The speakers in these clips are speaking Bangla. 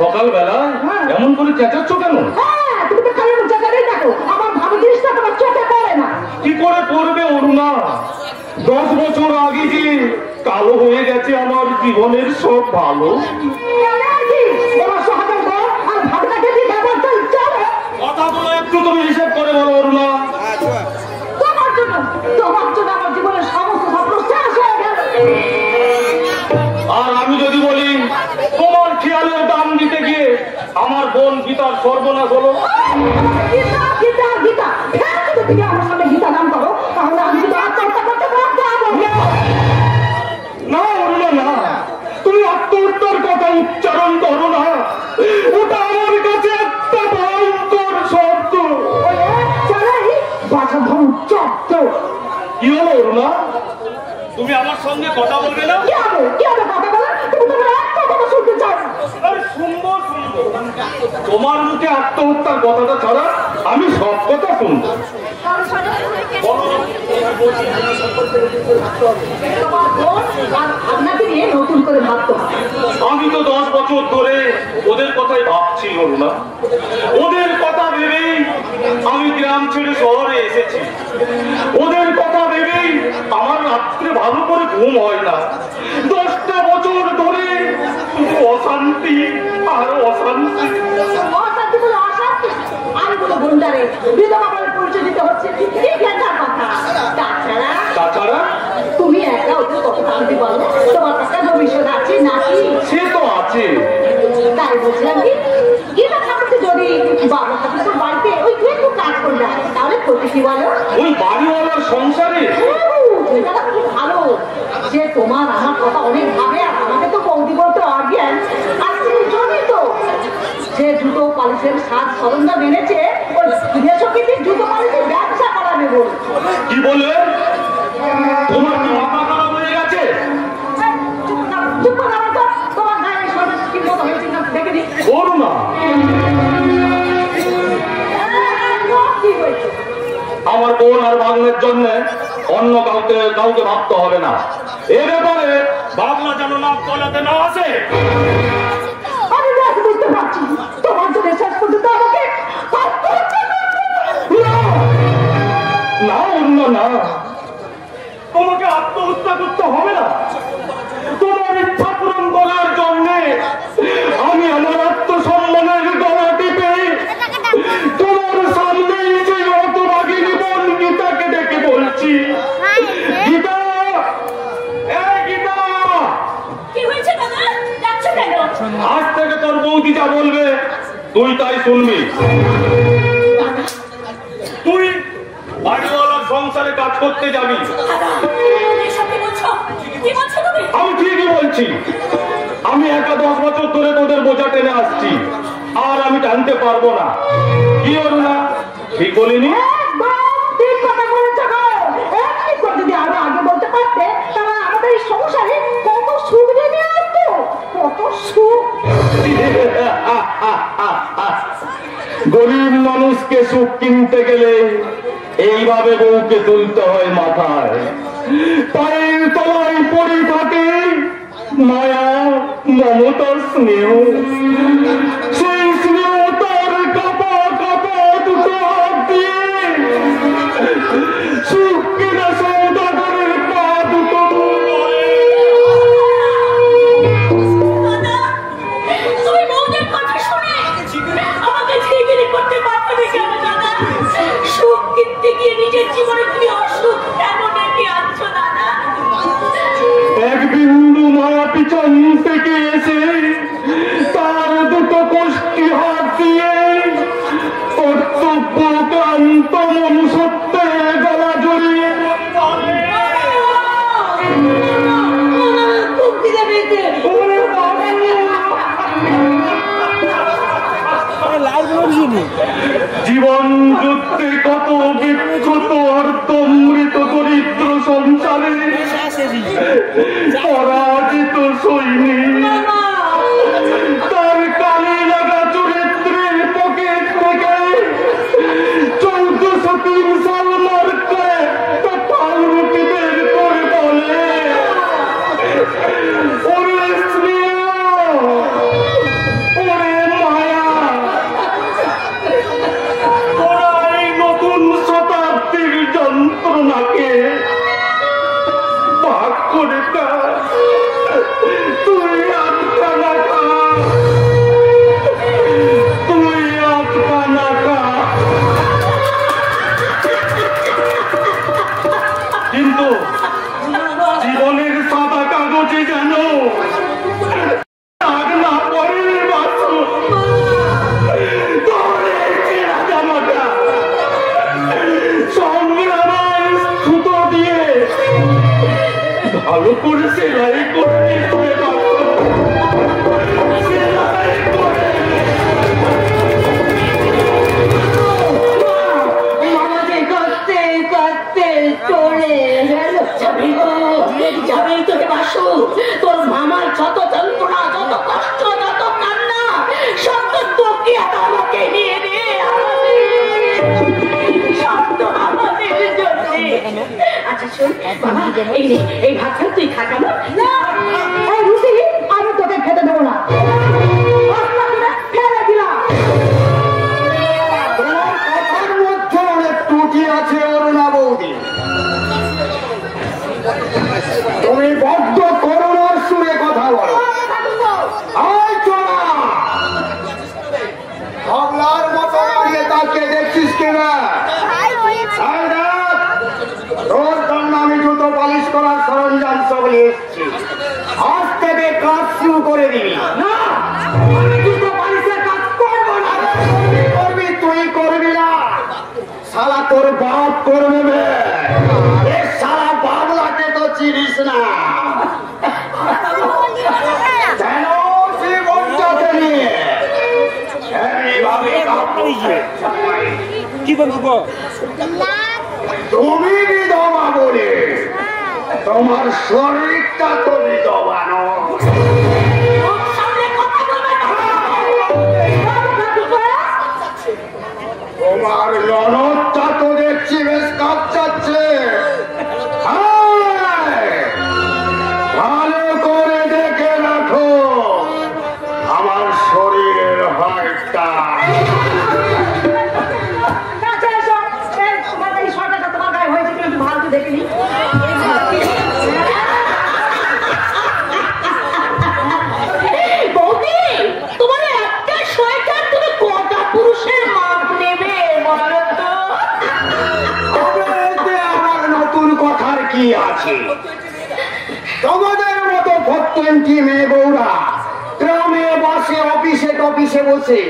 সকালবেলা এমন করে চেঁচাচ্ছ কেন? তুমি তো খালি চেঁচালেই দেখো, আমার ভালো জিনিসটা তোমার চোখে পড়ে না। কি করে পড়বে অরুণা? 10 বছর আগে যে কালো হয়ে গেছে আমার জীবনের সব ভালো। কথাগুলো একটু তুমি হিসাব করে বলো অরুণা। তোমার জন্য আমার জীবনের সমস্ত স্বপ্ন শেষ হয়ে গেল। আর আমি যদি বলি তোমার খেয়ালের দাম দিতে গিয়ে আমার বোন গীতার সর্বনাশ হলো। তুমি আমার সামনে গীতা দান করো, তাহলে আমি কিন্তু আত্মহত্যা করতে বাধ্য হব। না অরুণা না, তুমি আত্মহত্যার কথা উচ্চারণ করো না। ওটা আমার কাছে একটা ভয়ঙ্কর শব্দ। কি হলো অরুণা? তুমি আমার সঙ্গে কথা বলবে না? শুনবো। তোমার মুখে আত্মহত্যার কথাটা ছাড়া আমি সব কথা শুনবো। আমি তো 10 বছর ধরে ওদের কথাই ভাবছি অরুণা। ওদের কথা ভেবেই আমি গ্রাম ছেড়ে শহরে এসেছি। ওদের কথা ভেবেই আমার রাত্রে ভালো করে ঘুম হয় না। 10টা বছর ধরে অশান্তি আর অশান্তি। তাছাড়া তুমি একা ওদের কত শান্তি বলো? তোমার কাছে ভবিষ্যৎ আছে নাকি? সে তো আছে। তাই বলছিলাম কি, গীতা ঠাকুরকে যদি বাবা ঠাকুর বাড়িতে ওই তুই একটু কাজ করবে তাহলে ক্ষতি কি বলো? ওই বাড়িওয়ালার সংসারে এটা খুব ভালো যে তোমার আমার কথা অনেক ভাবে। আর আমাকে তো বৌদি বলতে অজ্ঞান। আর তুমি জানি তো যে জুতো পালিশের সাজ সরঞ্জাম এনেছে ওই গৃহসখীদের জুতো পালিশের ব্যবসা করাবে বল। কি বললে? তোমার কি মাথা খারাপ হয়ে গেছে? তোমার গায়ে সরঞ্জাম কি মতো হয়েছে দেখে নি অরুণা। আমার বোন আর ভাগ্নের জন্য অন্য কাউকে ভাবতে হবে না। এ ব্যাপারে ভাবনা যেন নাক গলাতে না আসে। আমি বুঝতে পারছি তোমার জন্য শেষ পর্যন্ত আমাকে না অরুণা না, তোমাকে আত্মহত্যা করতে হবে না। তোমার ইচ্ছা পূরণ করার জন্য আমি আমার আত্মসম্মানের গলা টিপে তোমার সামনে যে হতভাগিনী বোন গীতাকে ডেকে বলছি, গীতা, গীতা, আজ থেকে তোর বৌদি যা বলবে তুই তাই শুনবি। তুই বাড়িওয়ালার সংসারে কাজ করতে যাবি। আমি ঠিকই বলছি। আমি একা 10 বছর ধরে তোদের বোঝা টেনে আসছি, আর আমি টানতে পারবো না। কি অরুণা, ঠিক বলিনি? যদি আরো আগে বলতে পারতে তাহলে আমাদের এই সংসারে কত সুখ নেমে আসতো, কত সুখ। গরিব মানুষকে সুখ কিনতে গেলে এইভাবে বউকে তুলতে হয় মাথায়। পায়ের তলায় পড়ে থাকে মায়া, মমতা, স্নেহ। সেই স্নেহ তার কাপা কাপা দুটো হাত দিয়ে সুখ কিনা সৌদাগরের পা দুটো এক বিন্দু মায়া পিছন থেকে এসে তার দুটো কষ্টি হাত দিয়ে কর্তব্য ক্লান্ত মন সত্যে গলা জড়িয়ে জীবন যুদ্ধে কত বিক্ষত অর্ধ মৃত দরিদ্র সংসারে পরা এই ভাতটা তুই খা কেন? না এই রুটি আমি তোকে খেতে দেবো না, ফেলে দিলাম। তোমার কথার মধ্যে অনেক ত্রুটি আছে অরুণা বৌদি। তুমি বড্ড করুণার সুরে কথা বলো। ভাবলার মতো দাঁড়িয়ে তাকে দেখছিস কিনা? তোর জন্য আমি জুতো পালিশ করার সরঞ্জাম সব নিয়ে এসেছি। আজ থেকে কাজ শুরু করে দিবি। না, আমি জুতো পালিশের কাজ করবো না। করবি তুই করবি না, শালা তোর বাপ করবে। এ শালা বাবলাকে তো চিনিস না। কেন জীবনটাকে নিয়ে কি করবো? তুমি বিধবা বলে তোমার শরীরটা তো বিধবা নয়। তোমার ননদটা তো দেখছি বেশ কাজ চাচ্ছে। ভালো করে দেখে রাখো আমার শরীরের হাড়টা। তোমার গায়ে হয়েছে কিন্তু ভালো দেখিনি। বৌদি, তোমার একটা সোয়েটার তুমি কটা পুরুষের মাপ নেবে বলো তো? আমার নতুন কথার কি আছে? তোমাদের মতো প্রত্যেকটি মেয়ে বউরা গ্রামে বাসে অফিসে টফিসে বসে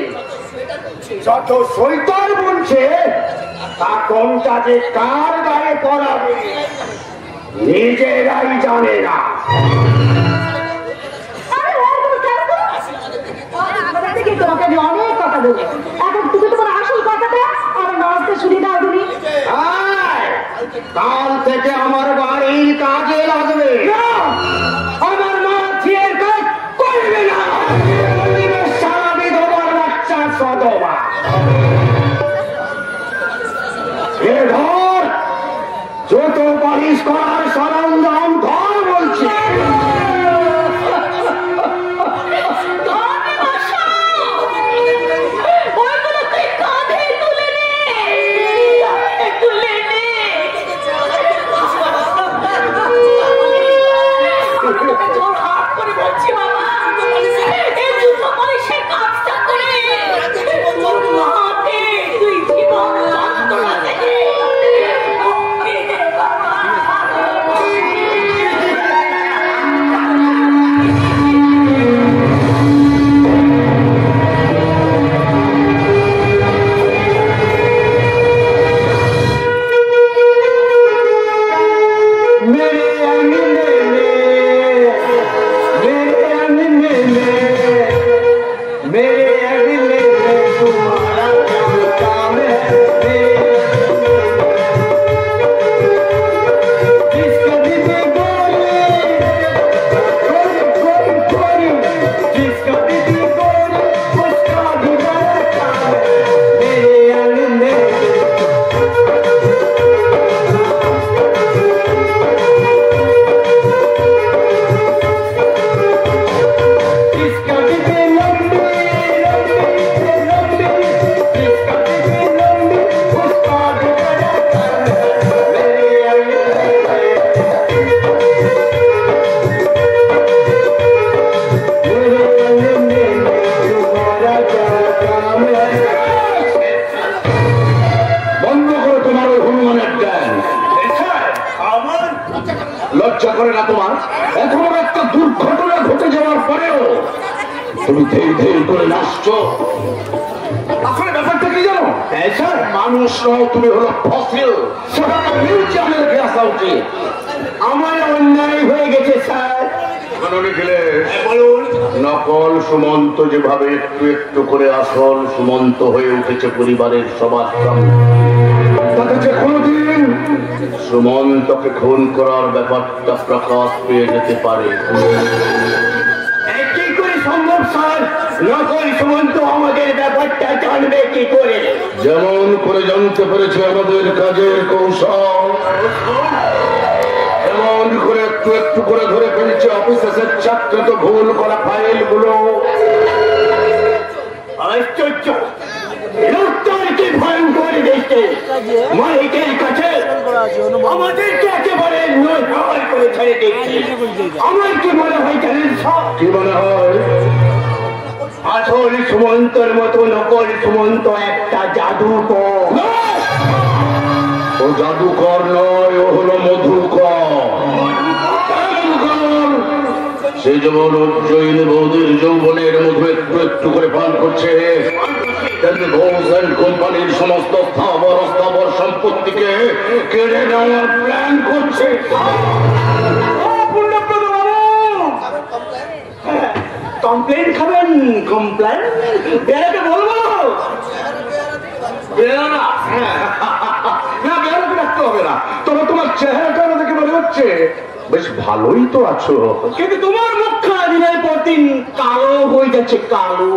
যত সোয়েটার বুনছে তা কোনটা যে কার গায়ে পরাবে নিজেরাই জানে না। তোমাকে আমি অনেক কথা বলি, এখন তুমি তোমার আসল কথাটা আমার ননদকে শুনে দাও তুমি। কাল থেকে আমার বাড়ির কাজে লাগবে। আমার মা ঝিয়ের কাজ করবে না। সারা বিধবার বাচ্চা সদবা ধর, জুতো পালিশ করার সরঞ্জাম ধর বলছি। লজ্জা করে না তোমার? এত বড় একটা দুর্ঘটনা ঘটে যাওয়ার পরেও তুমি ধীরে ধীরে করে নাচছো। আসলে ব্যাপারটা কি জানো? স্যার, মানুষ নও, তুমি হলো ফসিল। সেটা মিউজিয়ামে রেখে আসা উচিত। আমার অন্যায় হয়ে গেছে স্যার। নকল সুমন্ত যেভাবে একটু একটু করে আসল সুমন্ত হয়ে উঠেছে পরিবারের সবার সামনে, তাতে যে কোনোদিন সুমন্তকে খুন করার ব্যাপারটা প্রকাশ পেয়ে যেতে পারে। কি করে সম্ভব স্যার? নকল সুমন্ত আমাদের ব্যাপারটা জানবে কি করে? যেমন করে জানতে পেরেছে আমাদের কাজের কৌশল। একটু একটু করে ধরে ফেলছে অফিসের চাকরিত ভুল করা ফাইল গুলো। আশ্চর্য, কি ভয়ঙ্কর দেখতে মালিকের কাছে আমাদেরকে একেবারে নয় করে ছেড়ে দেখছি। আমার কি মনে হয় জানেন সব? কি মনে হয়? আসল সুমন্তর মতো নকল সুমন্ত একটা জাদুকর। ও জাদুকর নয়, ও হলো মধুকর। সে যেমন উজ্জয়িনী বৌদির যৌবনের মধু একটু একটু করে পান করছে, কোম্পানির সমস্ত স্থাবর সম্পত্তিকে কেড়ে নেওয়ার প্ল্যান করছে। কমপ্লেন খাবেন? কমপ্লেন বেড়াতে বলবো? বেরো না, না বেরোতে রাখতে হবে না। তবে তোমার চেহারাটা দেখে মনে হচ্ছে বেশ ভালোই তো আছো। কিন্তু তোমার মুখখানা দিনের পর দিন কালো হয়ে যাচ্ছে, কালো।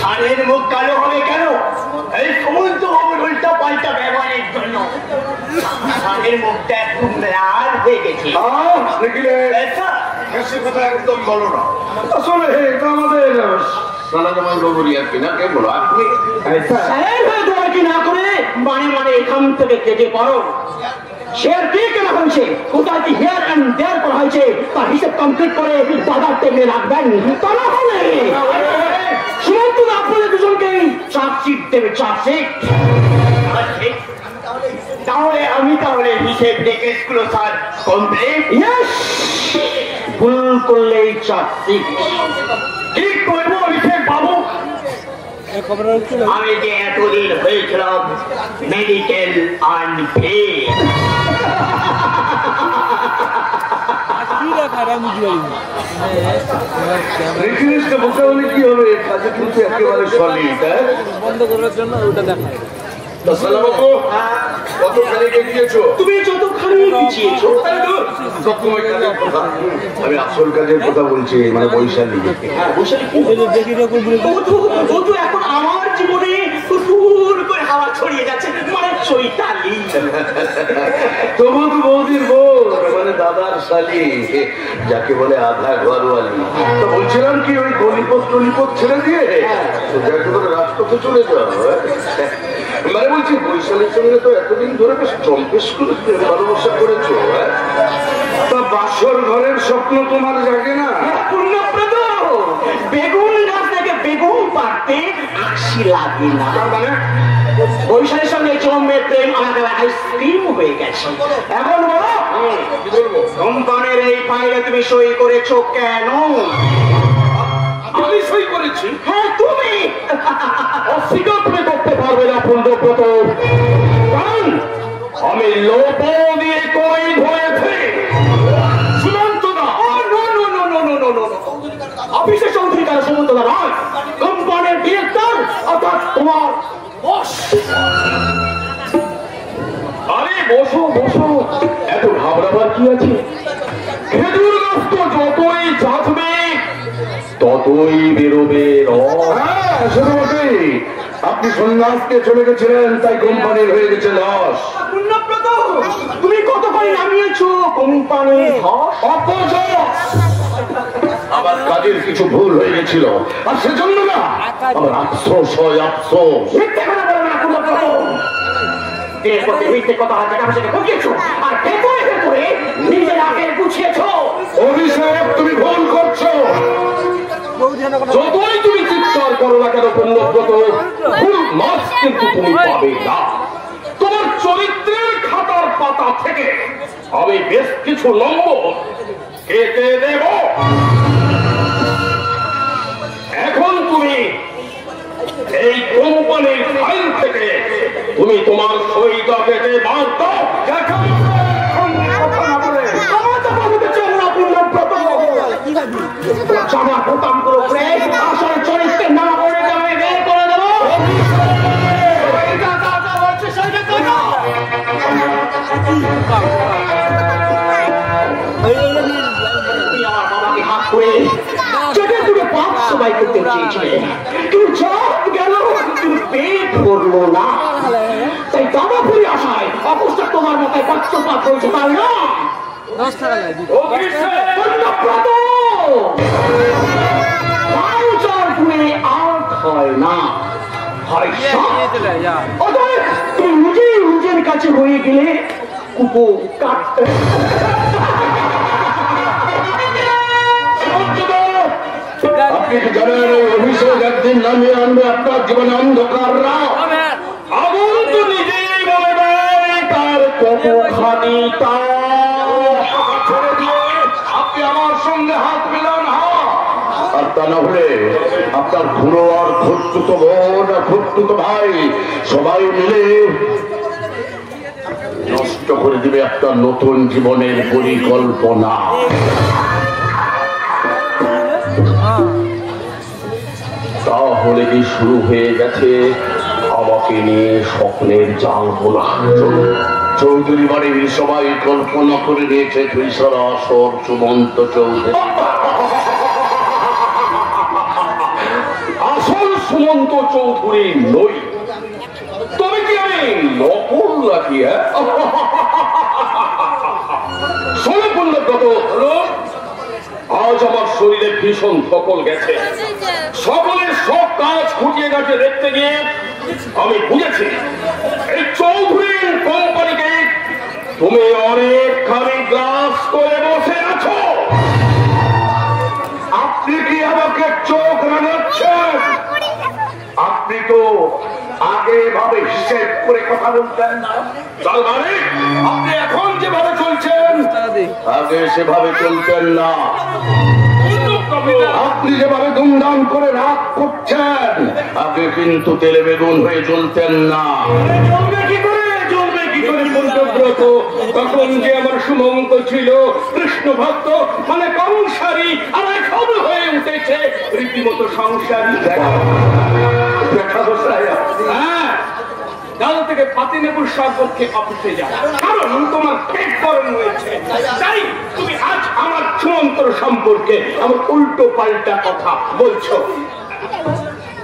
ষাঁড়ের মুখ কালো হবে কেন? এই সমস্ত উল্টা পাল্টা ব্যবহারের জন্য ষাঁড়ের মুখটা একদম লাল হয়ে গেছে। বেশি কথা একদম বলো না। আসলে এটা আমাদের সালাজামাই বাবুর আর কি না, কে বলো আপনি? না করে মানে মানে এখান থেকে কেটে পড়ো। শেয়ার কে কেনা হয়েছে, কোথায় কি হেয়ার অ্যান্ড দেয়ার করা হয়েছে তার হিসেব কমপ্লিট করে বাজার টেনে রাখবেন। তা না হলে সুমন্ত আপনাদের দুজনকেই চার্জশিট দেবে, চার্জশিট। তাহলে আমি তাহলে হিসেব দেখে গুলো স্যার কমপ্লিট। ভুল করলেই চার্জশিট। কি করবো অভিষেক বাবু? আমি যে এতদিন হয়েছিলাম মেডিকেল আনফিট। কি হবে কাজে কিন্তু একেবারে সলিড। বন্ধ করার জন্য ওটা দেখায়। তুমি যতখানি পিছিয়েছো আমি আসল কাজের কথা বলছি, মানে বৈশালী। এখন আমার জীবনে সুর করে হাওয়া ছড়িয়ে যাচ্ছে, মানে চৈতালি। তবু তো বৌদির বউ, মানে দাদার শালি, যাকে বলে আধা ঘরওয়ালি। তো বলছিলাম কি, ওই গলিপথ টলিপথ ছেড়ে দিয়ে সোজা একেবারে রাজপথে চলে যাও। মানে বলছি বৈশালীর সঙ্গে তো এতদিন ধরে বেশ জম্পেশ করে ভালোবাসা করেছো। তা বাসর ঘরের স্বপ্ন তোমার জাগে না? পূর্ণপ্রদ বেগুন গাছ থেকে বেগুন পাড়তে আশি লাগে না। মানে বৈশালীর সঙ্গে জন্মের প্রেম আমাদের আইসক্রিম হয়ে গেছে। এখন বলো কোম্পানির এই ফাইলে তুমি সই করেছো কেন? আমি সই করেছি? হ্যাঁ তুমি। অস্বীকার তুমি করতে পারবে না পূর্ণব্রত, কারণ আমি লোপ দিয়ে কই ধরেছি। সুমন্ত দা অফিসের চৌধুরী তারা সুমন্ত দা নয়, কোম্পানির ডিরেক্টর অর্থাৎ তোমার বস। আরে বসো বসো, এত ঘাবড়াবার কি আছে? খেজুর গাছ তো যতই চাচবে ততই বেরোবে রস। হ্যাঁ সেটা বটেই। আপনি সন্ন্যাসকে চলে গেছিলেন, তাই কোম্পানির হয়ে গেছে লস। পূর্ণব্রত তুমি কত করে নামিয়েছো কোম্পানির অপযশ। আবার কাজের কিছু ভুল হয়ে গেছিল, আর সেজন্য না আমার আফসোস হয়, আফসোস। মিথ্যে কথা বলো না পূর্ণব্রত। দেশ প্রতি মিথ্যে কথা হয় টাকা পয়সাকে ঠকিয়েছো, আর ভেতরে ভেতরে নিজের আগে গুছিয়েছো। অভিষেক তুমি ভুল করছো। যতই তুমি চিৎকার করো না কেন পূর্ণব্রত, ফুল মাস কিন্তু তুমি পাবে না। তোমার চরিত্রের খাতার পাতা থেকে আমি বেশ কিছু নম্বর কেটে দেব। এখন তুমি এই কোম্পানির ফাইল থেকে তুমি তোমার সইটা কেটে বাদ দাও। জামা বোতাম গুলো আসল চরিত্রের না পড়ে যাবে, বের করে দেবো। আমার বাবাকে হাত করে চেটে পুরো বাপ সবাই করতে চেয়েছিলেন, কিন্তু সব গেল, কিন্তু পেট ভরলো না। তাই দাদাপুরি আশায় অবস্থা তোমার মাথায় পক্ষপাত হয়েছে, তাই না? 10 টাকা লাগে দিতে। হয় না, হয় তুমি নিজেই নিজের কাছে হয়ে গেলে কুপো কাটতে। আপনি কি জানেন এই অভিষেক একদিন নামিয়ে আনবে আপনার জীবনে অন্ধকার রাত? আগুন তো নিজেই বলে দেয় তার কতখানি ছেড়ে দিয়ে আপনি আমার সঙ্গে হাত মিলান। আর তা না হলে আপনার খুড়ো আর খুঁড়তুতো বোন আর খুঁড়তুতো ভাই সবাই মিলে নষ্ট করে দিবে আপনার নতুন জীবনের পরিকল্পনা। তাহলে কি শুরু হয়ে গেছে আমাকে নিয়ে স্বপ্নের জাল বোনা? চৌধুরী বাড়ির সবাই কল্পনা করে নিয়েছে তুই সারা আসর সুমন্ত চৌধুরী। আসল সুমন্ত চৌধুরী নই, তবে কি আমি নকল রাখি? ষোলপূর্ণগত হলো আজ আমার শরীরে ভীষণ ধকল গেছে। সকলের সব কাজ খুঁটিয়ে গাছে দেখতে গিয়ে আমি বুঝেছি এই চৌধুরীর কোম্পানিকে তুমি অনেকখানি গ্লাস করে বসে আছো। আপনি কি আমাকে চোখ রাঙাচ্ছেন? আপনি তো আগে ভাবে হিসেব করে কথা বলতেন না। তার মানে আপনি এখন যেভাবে চলছেন আগে সেভাবে চলতেন না। আপনি যেভাবে দুমদাম করে রাগ করছেন আগে কিন্তু তেলে বেগুন হয়ে চলতেন না। জমবে কি করে পঞ্চব্রত? তখন যে আমার সুমন্ত ছিল কৃষ্ণ ভক্ত, মানে কংসারী, আর এখন হয়ে উঠেছে রীতিমতো সংসারী। হ্যাঁ, কাল থেকে পাতিনেবুর শরবত খেয়ে অফিসে যাও, কারণ তোমার পেট গরম হয়েছে। তাই তুমি আজ আমার সুমন্তর সম্পর্কে আমার উল্টো পাল্টা কথা বলছো।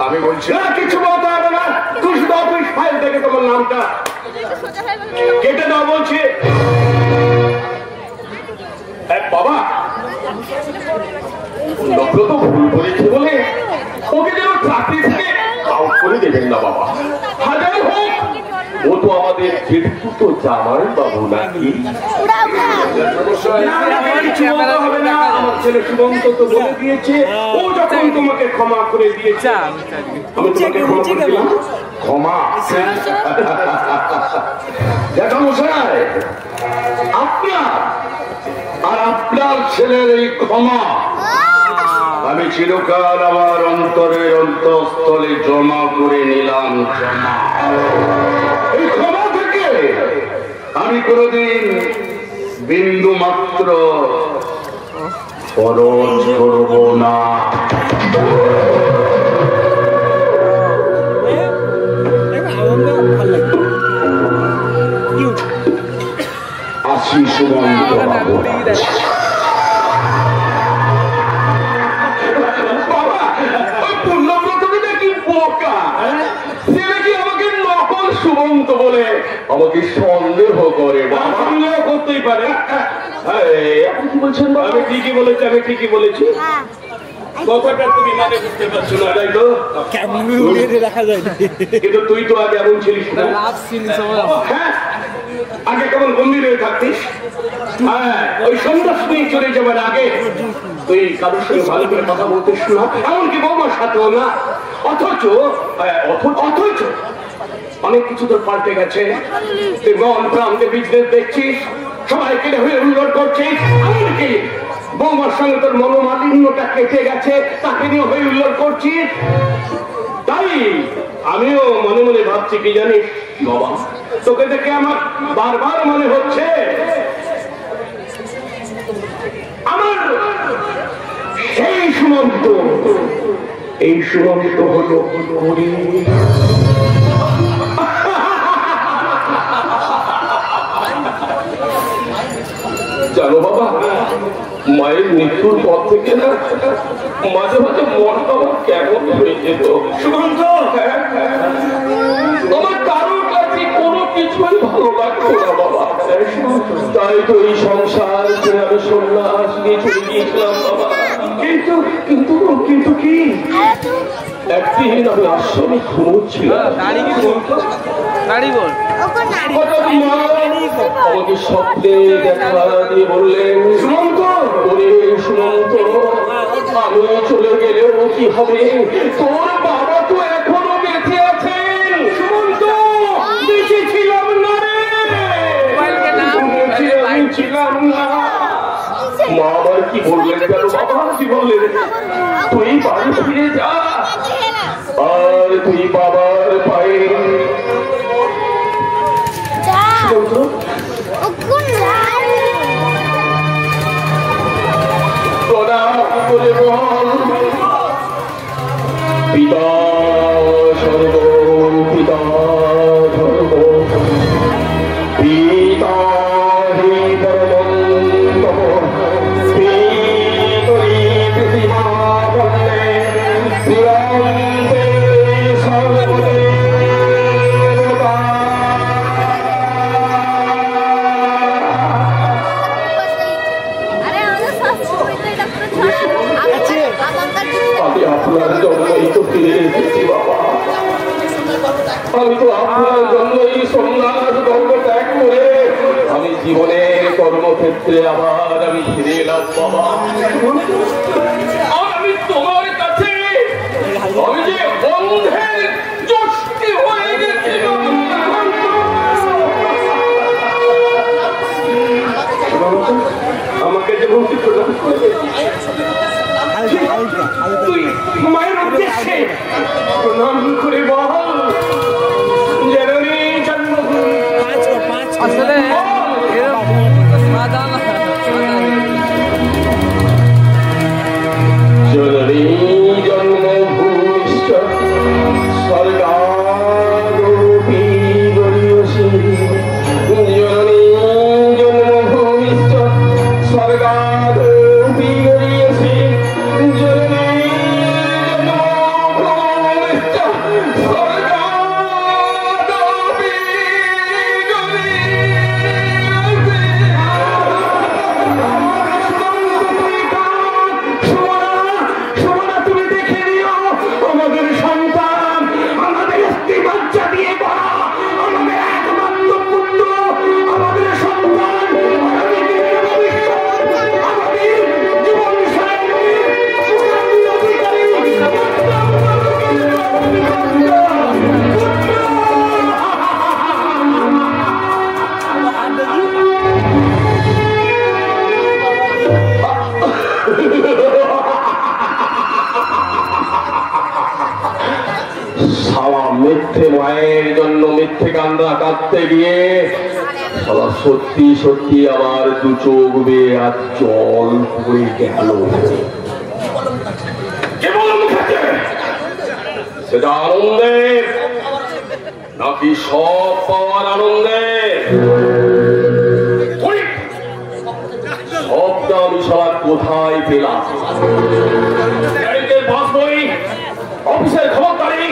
আমি বলছি না, কিছু বলতে হবে না। তুই শুধু অফিস ফাইল থেকে তোমার নামটা কেটে দাও বলছি। বাবা, নম্রত ভুল করেছে বলে ওকে যেন চাকরি থেকে আউট করে দেবেন না বাবা। হাজার হোক ও তো আমাদের জেঠু জামাই বাবু নাকি। কিছু বলতে হবে না, আমার ছেলে সুমন্ত তো বলে দিয়েছে ও যখন তোমাকে ক্ষমা করে দিয়েছে আমি তোমাকে ক্ষমা করে দিলাম। ক্ষমা দেখা মশাই, আপনার আর আপনার ছেলের এই ক্ষমা আমি চিরকাল আমার অন্তরের অন্তঃস্থলে জমা করে নিলাম। ক্ষমা, এই ক্ষমা থেকে আমি কোনদিন বিন্দু মাত্র খরচ করব না। আসি সুমন্ত বাবু। সুমন্ত বলে আমাকে সন্দেহ করে। সন্দেহ করতেই পারে। আপনি কি বলছেন? আমি ঠিকই বলেছি, আমি ঠিকই বলেছি। কথাটা তুমি মানে বুঝতে পারছো না, তাই তো? দেখা যায় কিন্তু তুই তো আগে এমন ছিলিস না। হ্যাঁ, আগে কেমন গম্ভীর হয়ে থাকতিস। হ্যাঁ, ওই সন্ন্যাস নিয়ে চলে যাবার আগে তুই কারোর সঙ্গে ভালো করে কথা বলতিস না, এমনকি বৌমার সাথেও না। অথচ অনেক কিছু তোর পাল্টে গেছে। তুই মন প্রান্তে বিজনেস দেখছিস, সবাইকে হয়ে উল্লড় করছিস। এমনকি বৌমার সঙ্গে তোর মনোমালিন্যটা কেটে গেছে, তাকে নিয়ে হয়ে উল্লড় করছিস। তাই আমিও মনে মনে ভাবছি কি জানিস বাবা, তোকে দেখে আমার বারবার মনে হচ্ছে আমার সেই সুমন্ত, এই সুমন্ত হলো জানো বাবা, মায়ের মৃত্যুর পর থেকে না মাঝে মাঝে মনটা আমার কেমন হয়ে যেত। সুমন্ত, আমার কারোর কাছে কোনো কিছুই ভালো লাগতো না বাবা। তাই তো এই সংসার ছেড়ে আমি সন্ন্যাস নিয়ে চলে গিয়েছিলাম বাবা। কিন্তু কিন্তু কিন্তু কি একদিন আমি আশ্রমে ঘুমোচ্ছিলাম, আমাকে স্বপ্নে দেখা দিয়ে বললেন, সুমন্ত ওরে সুমন্ত, আমি চলে গেলেও কি হবে, তোর বাবা তো এখনো বেঁচে আছেন। সুমন্ত, বেঁচে ছিলাম না রে, আমি ছিলাম না। মা আবার কি বললেন, কেন বাবা কি বললেন, তুই বাড়ি ফিরে যা আর তুই বাবার পায়ে করে বল, পিতা সর্ব পিতা সর্ব পিতা হি পরমন্তম পিতরি প্রতিমা বন্দে বিরন্তে সর্বদে আমি আপনার জন্যই তো ফিরে এসেছি বাবা। আমি তো আপনার জন্যই সন্ন্যাস ধর্ম ত্যাগ করে আমি জীবনের কর্মক্ষেত্রে আবার আমি ফিরে এলাম বাবা। আর আমি তোমার কাছে আমি যে অন্ধের যষ্টি হয়ে গেছি আমাকে যে ভক্তি প্রদান করবে তুই মায়ের উদ্দেশ্যে প্রণাম করে বল, জননী জন্মভূমি আসলে সাদা জননী জন্মভূমিশ্চ স্বর্গাদপি গরীয়সী, জননী জন্মভূমিশ্চ স্বর্গাদপি গরীয়সী, জননী জন্মভূমিশ্চ স্বর্গাদপি গরীয়সী। তুমি দেখে নিও আমাদের সন্তান, আমাদের স্ত্রী বাচ্চা দিয়ে বড়, আমাদের একমাত্র পুত্র, আমাদের সন্তান, আমাদের জীবন সারা মিথ্যে মায়ের জন্য মিথ্যে কান্না কাঁদতে গিয়ে সারা সত্যি সত্যি আবার দু চোখ বেয়ে আর জল পড়ে গেল। সেটা আনন্দে নাকি সব পাওয়ার আনন্দে? সবটা আমি সারা কোথায় পেলাম? পাসবই, অফিসের খবরদারি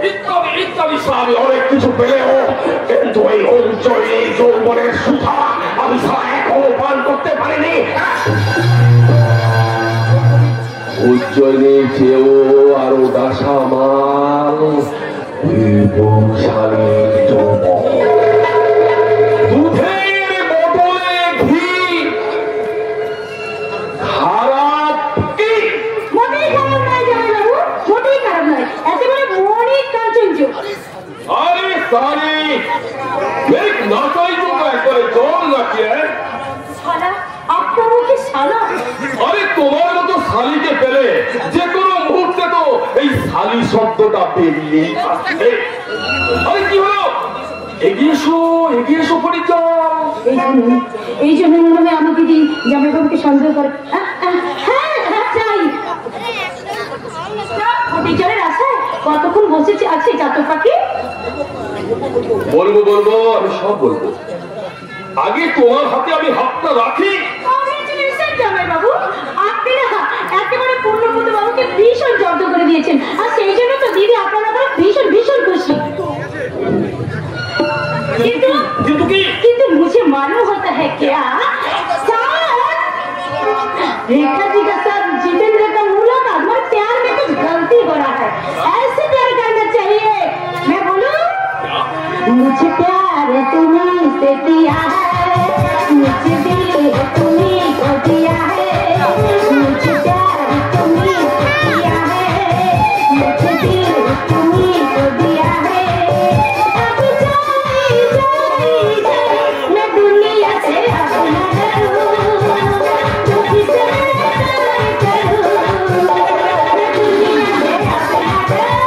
ইত্যাদি ইত্যাদি আমি অনেক কিছু পেলেও কিন্তু এই অঞ্চলে যৌবনের সুধা আমি সারা এখনো পান করতে পারিনি। উজ্জ্বলের চেয়েও আরো দাসা মাল বংশালীর দুধের বোতলে ঘি খারাপ কি? মোটেই খারাপ নয় জামাইবাবু, মোটেই খারাপ নয়, একেবারে মনের কাঞ্চনজ। আরে সারি এক নাচাই তো একবারে জল নাকি? শালা, আপনার মুখে শালা? আরে তোমার মতো শালিকে পেলে যে কোনো মুহূর্তে তো এই শালি শব্দটা বেরিয়েই আসবে। আরে কি হলো? এগিয়ে এসো পরিচয়। এই জন্য মনে হয় আমাকে দিন জামাইবাবুকে সন্দেহ করে। হ্যাঁ চাই টিচারের আশায় কতক্ষণ বসেছে আছে চাতক পাখি। বলবো আমি সব বলবো, আগে তোমার হাতে আমি হাতটা রাখি। रेखा जी का साथ जितेंद्र का मुलाकात और प्यार में कुछ गलती हो रहा है, ऐसे प्यार करना चाहिए। मैं बोलूं, मुझे प्यार तुम्हीं से किया है, मुझे दिल तुम्हीं को दिया है, मुझे प्यार तुम्हीं से किया है, मुझे दिल तुम्हीं को दिया है। अब जाए जाए जाए मैं दुनिया से अपना करूं, जो किसे करूं, मैं दुनिया से अपना करूं,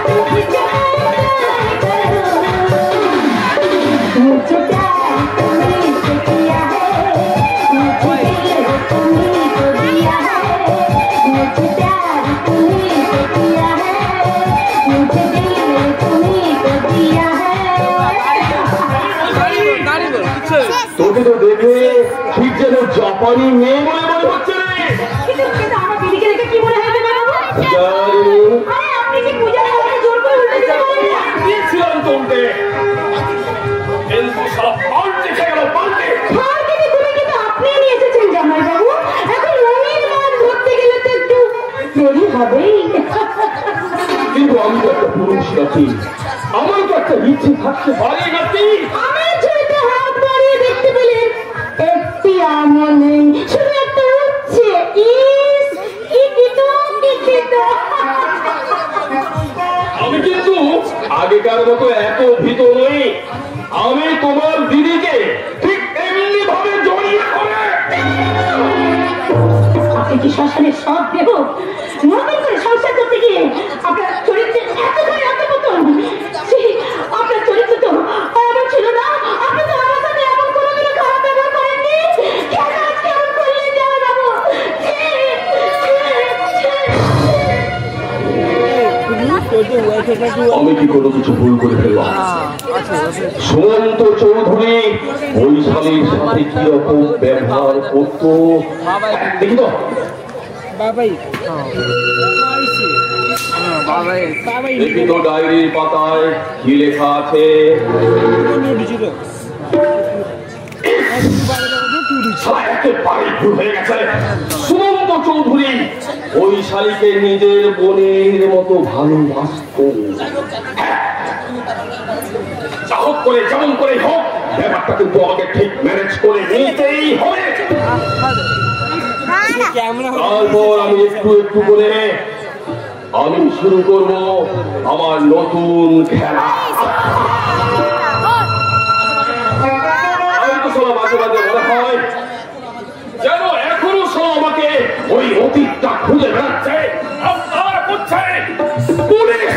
जो किसे करूं। मुझे प्यार तुम्हीं से किया है, मुझे दिल तुम्हीं को दिया है, मुझे प्यार तुम्हीं से किया है, मुझे दिल तुम्हीं को दिया है। তোকে তো দেখে ঠিক যেন জাপানি মেয়ে বলে মনে হচ্ছে রে। কিন্তু আমার দিদিকে দেখে কি মনে হয় বাবু? জানি। আরে আপনি কি পূজা করে জোর করে উল্টে দিতে পারেন না? দিয়েছিলাম তোমকে, কিন্তু সব পাল্টে গেল, পাল্টে। খাওয়ার থেকে তুমি কিন্তু আপনি নিয়ে এসেছেন জামাই বাবু, এখন ওই মাছ ধরতে গেলে তো একটু দেরি হবেই। কিন্তু আমি তো একটা পুরুষ নাকি, আমার তো একটা ইচ্ছে থাকতে পারে নাকি। আমি ছুঁতে হাত বাড়িয়ে দেখতে পেলেন একটি আমও নেই, শুধু একটা উচ্ছে। ইস কি কিত। আমি কিন্তু আগেকার মতো এত ভীত নই। আমি তোমার দিদিকে ঠিক এমনি ভাবে জড়িয়ে ধরে। আপনি কি শ্মশানের সব দেহ নতুন করে সংসার করতে গিয়ে আপনার চরিত্রের এত করে এত পতন? আপনার চরিত্র তো এমন ছিল না, আপনি তো আমার সাথে এমন কোনোদিনও খারাপ ব্যবহার করেননি। কেন আজকে এমন করলেন জামাই বাবু? আমি কি কোনো কিছু ভুল করে ফেললাম? সুমন্ত চৌধুরী ওই স্বামীর সাথে কি রকম ব্যবহার করতো দেখি তো। বাবাই বাবাই বাবাই দেখি তো ডায়েরির পাতায় কি লেখা আছে। একেবারে ভুল হয়ে গেছে। সুমন্ত চৌধুরী ওই শালীকে নিজের বোনের মতো ভালোবাসত। যা হোক করে যেমন করে হোক ব্যাপারটা কিন্তু আমাকে ঠিক ম্যানেজ করে নিতেই হবে। তারপর আমি একটু একটু করে আমি শুরু করব আমার নতুন খেলা। আমি তো শোনা মাঝে মাঝে মনে হয় যেন এখনো সব আমাকে ওই অতীতটা খুঁজে বেড়াচ্ছে। আপনারা বুঝছে পুলিশ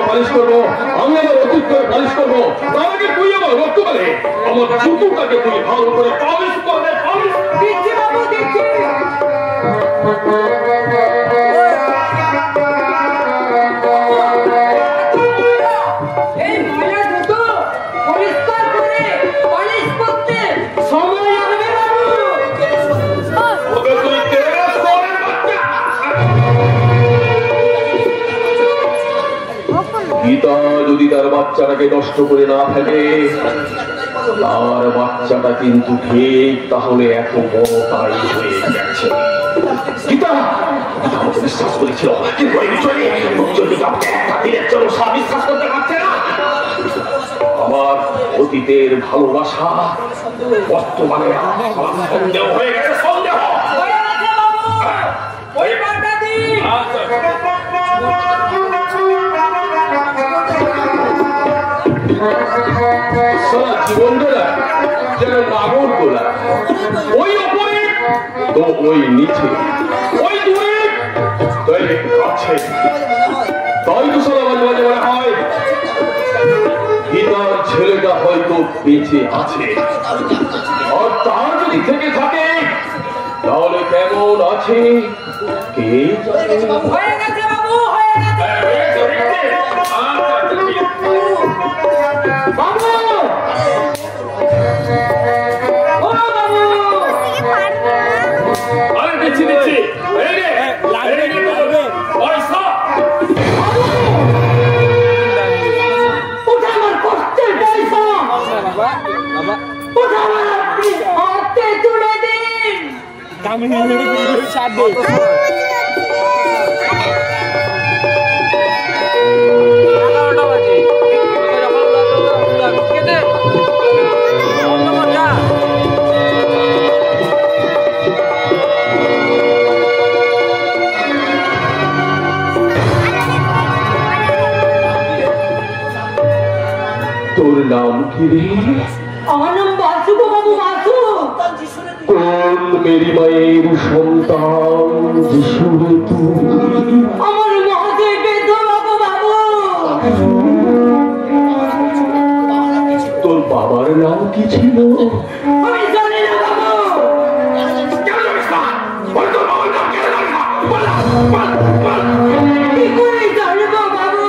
পালিশ করবো, আমি আমার অতীত করে পালিশ করবো। তার আগে তুই আমার রক্ত বলে আমার জুতোটাকে তুই ভালো করে পালিশ করবে। দিচ্ছি বাবু, দিচ্ছি। এই ময়লা জুতো পরিষ্কার করে পালিশ করতে সময় লাগবে বাবু। ওকে তুই তেরে সরের বাচ্চা। গীতা যদি তার বাচ্চাটাকে নষ্ট করে না থাকে, তার বাচ্চাটা কিন্তু ঠিক তাহলে এত বড় তাই হয়ে গেছে। গীতা আমাকে বিশ্বাস করেছিল, কিন্তু বিশ্বাস করতে পারছে না। আমার অতীতের ভালোবাসা বর্তমানে সন্দেহ হয়ে গেছে। সন্দেহ জীবনটা যেন নাগর তোলা, ওই ওপরে তো ওই নিচে, ওই দূরে তাই কাছে। তাই তো সারা মাঝে মাঝে মনে হয় গীতার ছেলেটা হয়তো বেঁচে আছে। আর তার যদি থেকে থাকে তাহলে কেমন আছে কে হয়ে গেছে বাবু, হয়ে গেছে। বাবু ও বাবু, আরে দিচ্ছি দিচ্ছি। এই রে তোর নাম কি রে? আমার নাম বাসু গো বাবু, বাসু। কোন মেরি মায়ের সন্তান যিশু রে তুই? আমার মহাদেব বেধবা গো বাবু। তোর বাবার নাম কি ছিল? আমি জানি না বাবু। কি করে জানবো বাবু?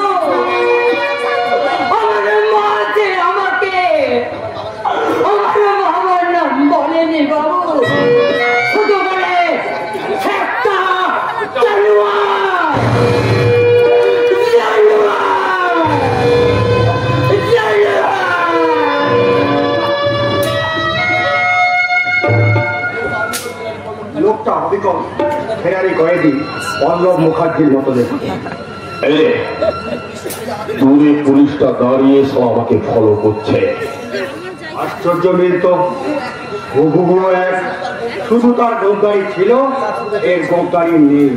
আমার মা যে আমাকে আমার বাবার নাম বলেনি বাবু, শুধু বলে একটা জানোয়ার, লোকটা অবিকল ফেরারি কয়েদি পল্লব মুখার্জির মতো দেখতে। দূরে পুলিশটা দাঁড়িয়ে সব আমাকে ফলো করছে। আশ্চর্য মিল তো, হুবহু এক, শুধু তার গোপগাড়ি ছিল, এর গোপগাড়ি নেই।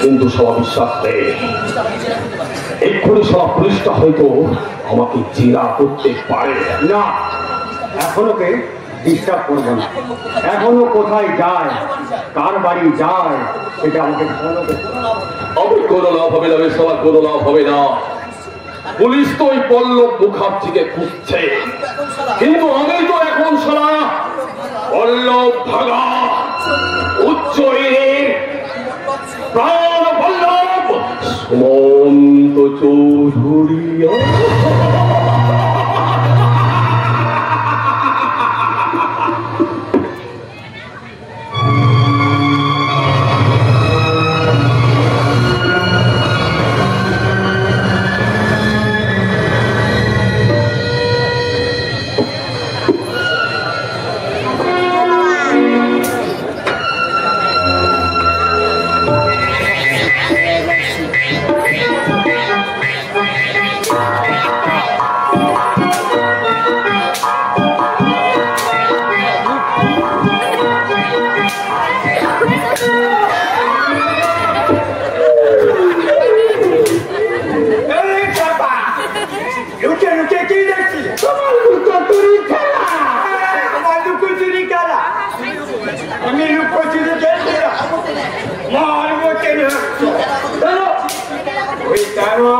কিন্তু সব বিশ্বাস নেই, এক্ষুনি সব পুলিশটা হয়তো আমাকে জেরা করতে পারে না, এখনোকে ডিস্টার্ব করবো না। এখনো কোথায় যায়, কার বাড়ি যায়, সেটা আমাকে ফলো করতে হবে। আমি কোনো লাভ হবে না, সবার কোনো লাভ হবে না। পুলিশ তো ওই পল্লব মুখার্জিকে খুঁজছে, কিন্তু আমি তো এখন সারা পল্লব ভাগা উচ্চয়ের প্রাণ পল্লব সুমন্ত চৌধুরী।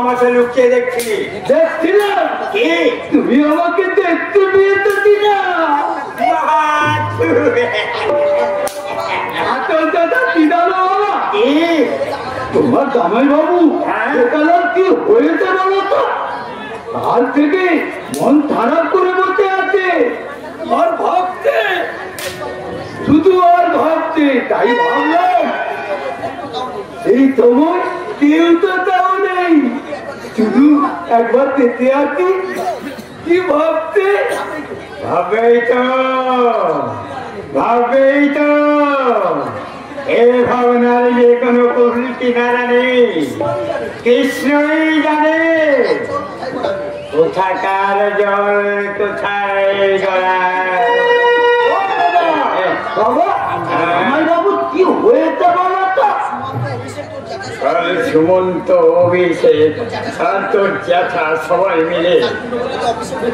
আমাকে লুকিয়ে দেখছিলি? দেখছিলাম কি তুমি আমাকে দেখতে পেয়েছি না? দাদা দিদানো কি তোমার জামাই বাবু একালার কি হয়েছে বলো তো? কাল থেকে মন খারাপ করে বসে আছে, আর ভাবছে, শুধু আর ভাবছে। তাই ভাবলাম এই তোমার কেউ তো তাও নেই, শুধু একবার দেখতে আসি কি ভাবছে। ভাবেই তো, ভাবেই তো, এ ভাবনার যে কোনো কুল কিনারা নেই, কৃষ্ণই জানে কোথাকার জল কোথায় গড়ায়। বাবা জামাই বাবু কি হয়েছে বলো তো? সুমন্ত, অভিষেক আর তোর জ্যাঠা সবাই মিলে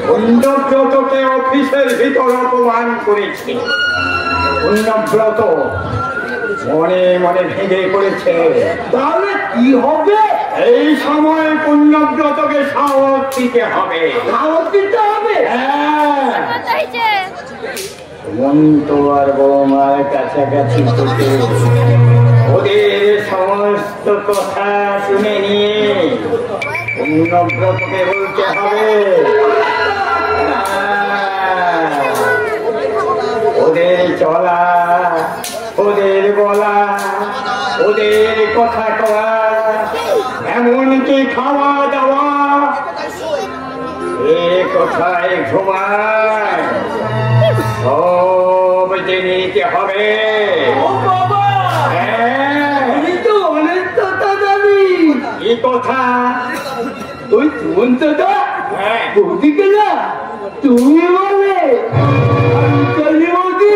পুণ্যব্রতকে অফিসের ভিতর অপমান করেছে। পুণ্যব্রত মনে মনে ভেঙে পড়েছে। তাহলে কি হবে? এই সময় পুণ্যব্রতকে সাহস দিতে হবে। সাহস দিতে হবে? হ্যাঁ, সুমন্ত আর বৌমার কাছাকাছি থেকে ওদের সমস্ত কথা শুনে নিয়ে পুণ্যব্রতকে বলতে হবে ওদের চলা, ওদের বলা, ওদের কথা কওয়া, এমনকি খাওয়া দাওয়া, এ কোথায় ঘুমায়, সব বুঝে নিতে হবে। ও বাবা, আমি তো অনেক কথা জানি। কি কথা? ওই সুমন্তদা হ্যাঁ। বৌদিকে না তুমি বলে, আমি চলি বৌদি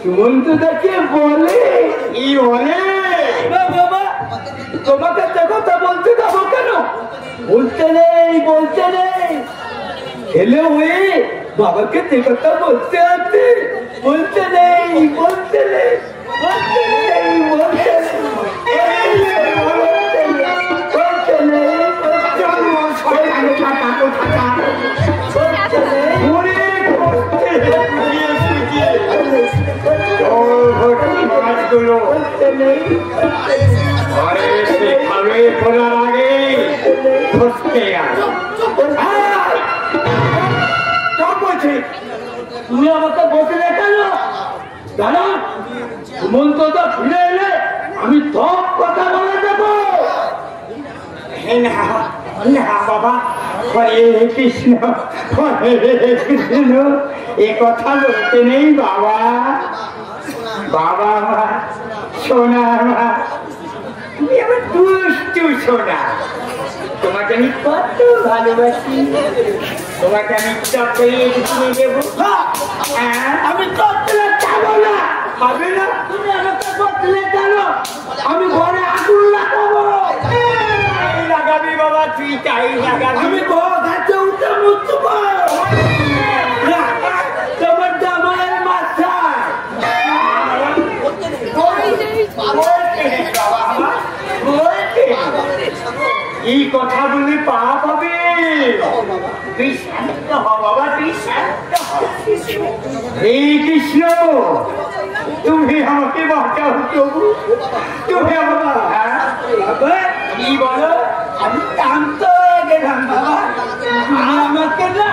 সুমন্তদাকে বলে। কি বলে? না বাবা, তোমাকে একটা কথা বলতে যাবো কেন? বলতে নেই ছেলে হয়ে বাবাকে যে কথা বলতে আছে, বলতে নেই। তুমি আমাকে বলতে দেখালো দাদা, সুমন্তদা ফিরে এলে আমি সব কথা বলে দেবো। না বাবা, হরে কৃষ্ণ এ কথা বলতে নেই বাবা। বাবা মা, সোনা মা, তুমি আমার দুষ্টু সোনা। তোমাকে আমি কত ভালোবাসি। তোমাকে আমি চকলেট কিনে দেবো। আমি চকলেট খাবো না। খাবে না? তুমি আমাকে চকলেট জানো, আমি ঘরে আগুন লাগাবো। লাগাবি বাবা, তুই তাই লাগাবি। আমি ঘর গাছে উঠে মুছবো তোমার জামাইয়ের মাথায়। এই কথা বলে পাপ হবে। তুই শান্ত হ বাবা, তুই শান্ত হ। এই কৃষ্ণ, তুমি আমাকে বাঁচাও প্রভু, তুমি আমাকে কি বলো? আমি ক্লান্ত হয়ে গেলাম বাবা, তুমি আমাকে না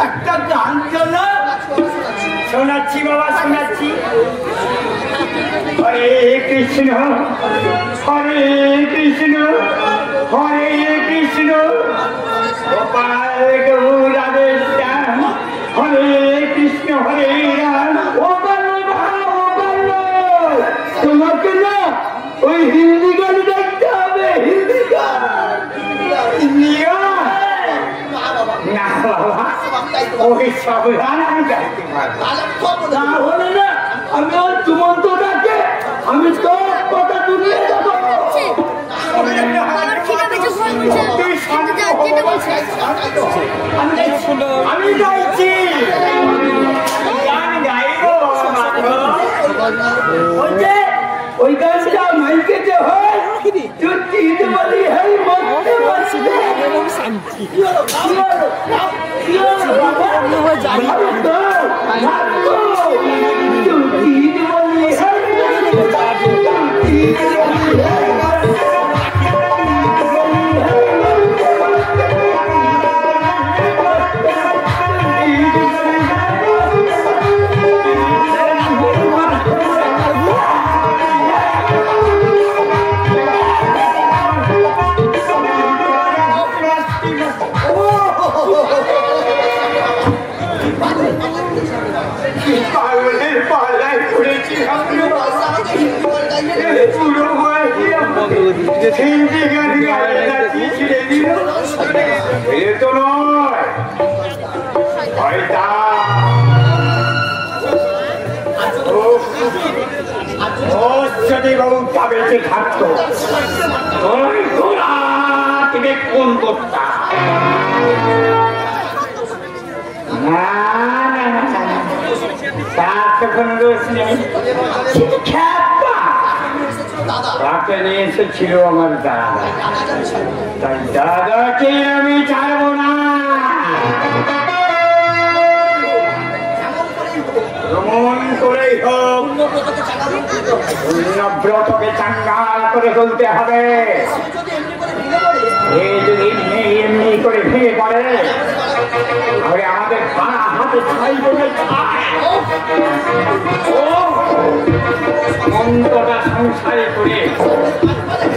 একটা গান শোনো। শোনাচ্ছি বাবা, শোনাচ্ছি। হরে কৃষ্ণ, হরে কৃষ্ণ, হরে কৃষ্ণ, গোপাল গৌরাধে শ্যাম, হরে কৃষ্ণ হরে রাম। তোমাকে না ওই হিন্দি গান দেখতে হবে, হিন্দি গান। না বাবা, ওই সব গান আমি গাইতে পারবো। তাহলে না আমি ওর সুমন্তদাকে আমি তো কথা শুনিয়ে দেবো। আমি গাইছি, গান গাইবো। ওই গানটা মাইকে যে হয় जो चीज वाली है मरते बसते जो चीज वाली হিন্দি গান গাইছি ছেড়ে দিল, এ তো নয় যদি গৌটা বেঁচে থাকতো ওই তোরা তুমি কোন করতা? না না না, তার তো কোনো দোষ নেই। তাকে নিয়ে এসেছিল আমার দাদা, তাই দাদাকে আমি ছাড়বো না। ভ্রমণ করেই হোক পুণ্যব্রতকে চাঙ্গাল করে তুলতে হবে। এ যদি এমনি করে ভেঙে পড়ে তাহলে আমাদের হাতে ছাই বলে মন্ত্রটা সংসারে করে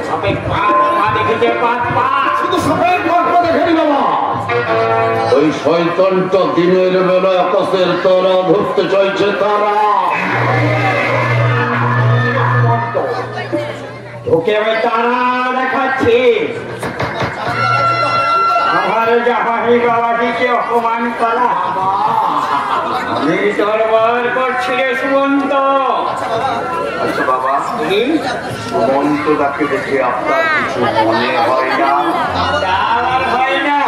সবে পাঁচ পা দেখেছে, পাঁচ পা শুধু সবের পাঁচ পা দেখেনি বাবা। ওই শয়তানটা দিনের বেলা আকাশের তারা ধরতে চাইছে, তারা তোকে আমি তারা দেখাচ্ছি। আমার জামাই বাবাজিকে অপমান করা আমি তোর বর করছি রে সুমন্ত। আচ্ছা বাবা, সুমন্তদাকে দেখে আপনার কিছু মনে হয় না? আমার হয় না,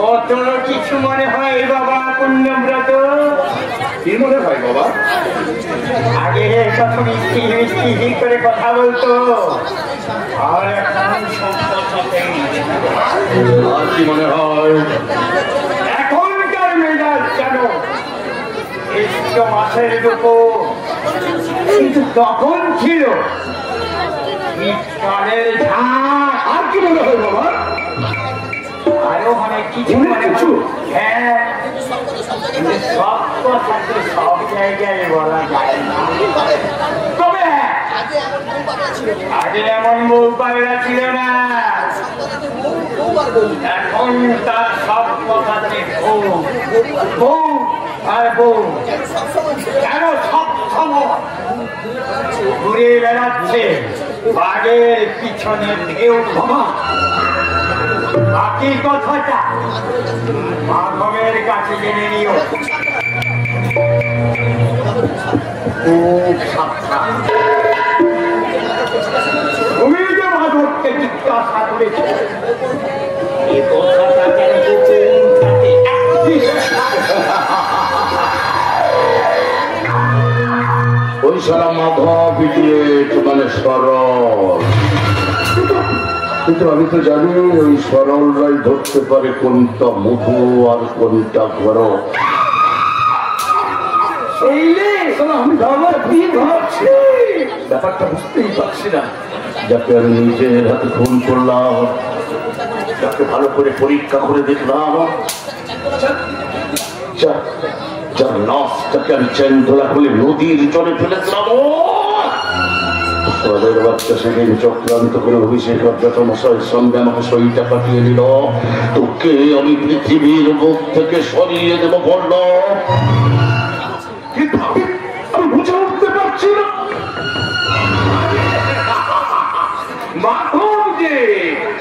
ও তোর কিছু মনে হয় বাবা পুণ্যব্রত? কি মনে হয় বাবা? আগে কত মিষ্টি মিষ্টি করে কথা বলতো, আর এখন আর কি মনে হয়? এখনকার মেজাজ কেন একটু মাসের দুপুর, কিন্তু তখন ছিল কানের ঝাঁক। আর কি মনে হয় বাবা? আরো অনেক কিছু মনে কিছু। হ্যাঁ, কিন্তু সব কথা তো সব জায়গায় বলা যায় না। তবে আগে এমন বউ পায়রা ছিল না, এখন তার সব কথাতে বউ বউ আর বউ। কেন সব সময় ঘুরে বেড়াচ্ছে বাঘের পিছনে ঢেউ ক্ষমা। বাকি কথাটা মাধবের কাছে জেনে নিও। খুব সাবধান। তুমি যে মাধবকে জিজ্ঞাসা করেছ এই কথাটা কেন ওই সারা মাধব মানে সরল, কিন্তু আমি তো জানি ওই সরলরাই ধরতে পারে কোনটা মধু আর কোনটা গরম। আমি আমার কি ভাবছি ব্যাপারটা বুঝতেই পারছি না। যাকে আমি নিজের হাতে খুন করলাম, যাকে ভালো করে পরীক্ষা করে দেখলাম, যার নস যাকে আমি চেন ধরা খুলে নদীর জলে ফেলেছিলাম, সদের বাচ্চা সেদিন চক্রান্ত করে অভিষেক অর্জাত মশাইয়ের সঙ্গে আমাকে সইটা কাটিয়ে দিল। তোকে আমি পৃথিবীর মুখ থেকে সরিয়ে দেবো বলল, কিন্তু আমি বুঝে উঠতে পারছি না। মাধব যে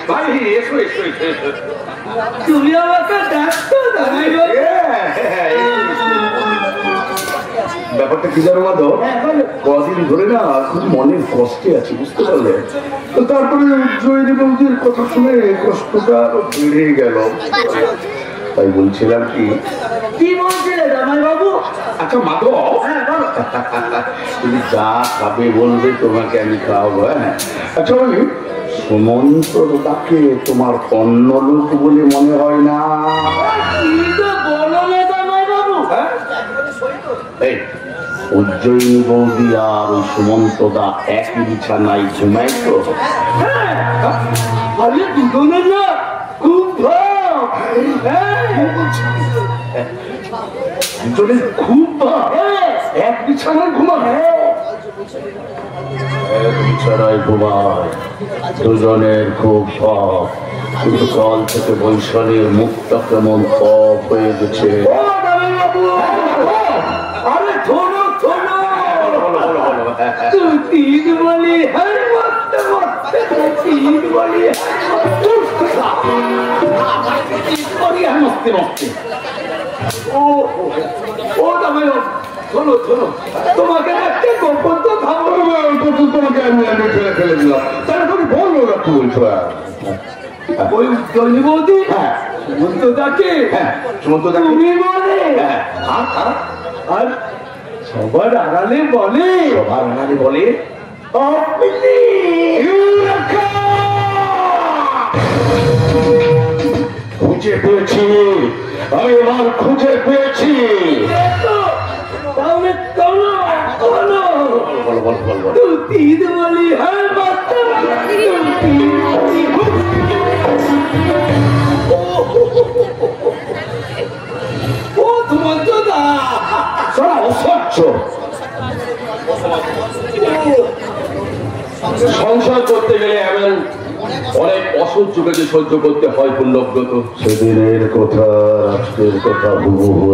ভাই, এসো এসো এসো। তুমি আমাকে ডাকতো দাঁড়াই। ব্যাপারটা কি জানো মাধব, কদিন ধরে না খুব মনের কষ্টে আছি, বুঝতে পারলে? তো তারপরে উজ্জয়িনী বৌদির কথা শুনে কষ্টটা আরো বেড়ে গেল। তাই বলছিলাম কি বলছিলে জামাই বাবু? আচ্ছা মাধব, তুমি যা খাবে বলবে তোমাকে আমি খাওয়াবো। হ্যাঁ, আচ্ছা বলি, সুমন্তদাকে তোমার অন্য লোক বলে মনে হয় না? বলো না জামাই বাবু। এই উজ্জয়িনী বৌদি আর ওই সুমন্তদা একই বিছানায় ঘুমাই তো? আরে দুজনে না খুব ভাব। দুজনের খুব ভাব, এক বিছানায় ঘুমায়। এক বিছানায় ঘুমায়, দুজনের খুব ভাব, কিন্তু কাল থেকে বৈশালীর মুখটা কেমন অফ হয়ে গেছে। আরে থোড়ো থোড়ো तीन वाली हर वक्त तीन वाली मस्ती मस्ती ओ तमें শোনো শোনো, তোমাকে একটা গোপন তো তোমাকে আমি ফেলে ফেলে দিলাম, তাহলে তুমি বললো না কি বলছো? ওই উজ্জ্বলী বৌদি সুমন্তদাকে সুমন্তদা তুমি বলে আর সবার আড়ালে বলে, সবার আড়ালে বলে আপনি খুঁজে পেয়েছি, আমি এবার খুঁজে পেয়েছি। তাহলে চলো চলো বল বল বল বল। তুই তিন বলি হ্যাঁ বাচ্চা ও তোমার তো দা সারা অসহ্য। সংসার করতে গেলে এমন অনেক অসহ্যকে যে সহ্য করতে হয় পুণ্যব্রত। সেদিনের কথা আজকের কথা হুবহু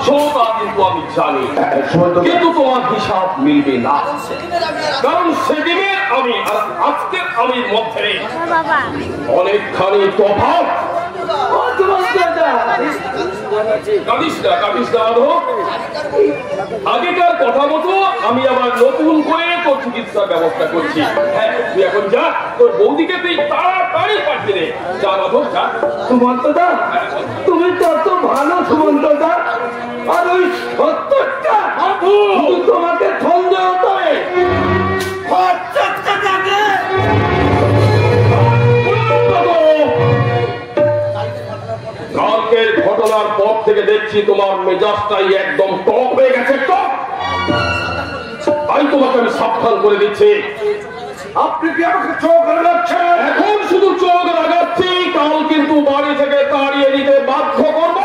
তা কিন্তু আমি জানি, কিন্তু তোমার হিসাব মিলবে না, কারণ সেদিনে আমি আর আজকের আমির মধ্যে অনেকখানি তফাৎ। আগেকার কথা মতো আমি আবার নতুন করে তোর চিকিৎসার ব্যবস্থা করছি। হ্যাঁ, তুই এখন যা, তোর বৌদিকে তুই তাড়াতাড়ি পাঠিয়ে দে। যা মাধব, যা। সুমন্তদা, তুমি তত ভালো সুমন্তদা, আর ওই সত্যটা তোমাকে সন্দেহ করে। কালকের ঘটনার পর থেকে দেখছি তোমার মেজাজটাই একদম টক হয়ে গেছে। টক, তাই তোমাকে আমি সাবধান করে দিচ্ছি। আপনি কি আমাকে চোখ লাগাচ্ছেন? এখন শুধু চোখ লাগাচ্ছি, কাল কিন্তু বাড়ি থেকে তাড়িয়ে দিতে বাধ্য করবো।